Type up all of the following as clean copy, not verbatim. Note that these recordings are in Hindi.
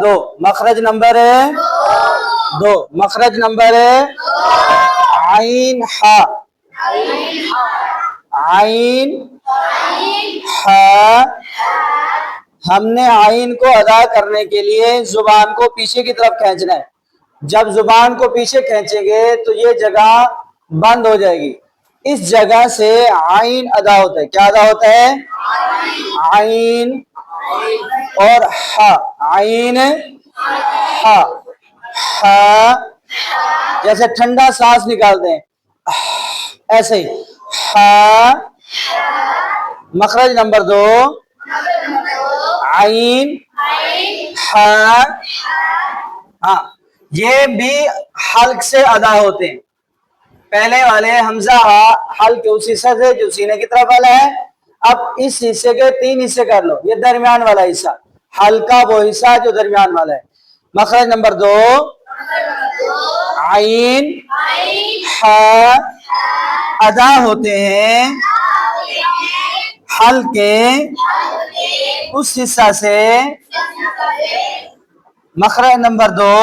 दो, मखरज नंबर दो, मखरज नंबर आइन हा, आइन हा। हमने आइन को अदा करने के लिए जुबान को पीछे की तरफ खींचना है। जब जुबान को पीछे खींचेंगे तो ये जगह बंद हो जाएगी। इस जगह से आइन अदा होता है। क्या अदा होता है? आइन और हा, आइन हा, हा। जैसे ठंडा सांस निकालते हैं, ऐसे ही हा। मखरज नंबर दो, आइन हा। हाँ, ये भी हल्क से अदा होते हैं। पहले वाले हमजा हल्क उस हिस्सा से जो सीने की तरफ वाला है। अब इस हिस्से के तीन हिस्से कर लो। ये दरमियान वाला हिस्सा, हल्का वो हिस्सा जो दरमियान वाला है। मखरज नंबर दो, आइन हा अदा होते हैं हल्के उस हिस्सा से। मखरज नंबर दो,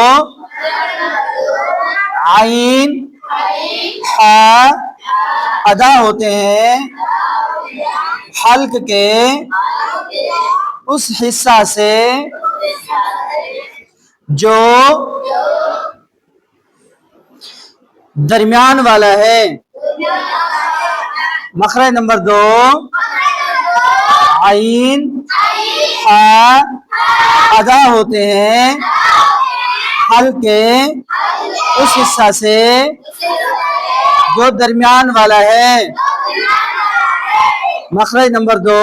आइन हा अदा होते हैं हल्क के उस हिस्सा से जो दरमियान वाला है। मखरज नंबर दो, आइन हा अदा होते हैं हल्के उस हिस्सा से जो दरमियान वाला है। मखरज नंबर दो,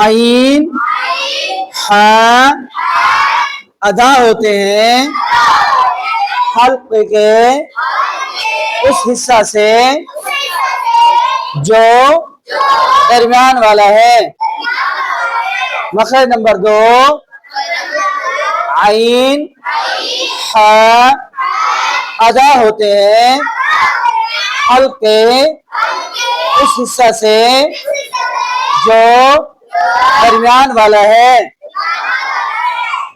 आइन हा अदा होते हैं हल्के के उस हिस्सा से जो दरमियान वाला है। मखरज नंबर दो, आइन हा अदा होते हैं हल्के उस हिस्सा से जो दरमियान वाला है।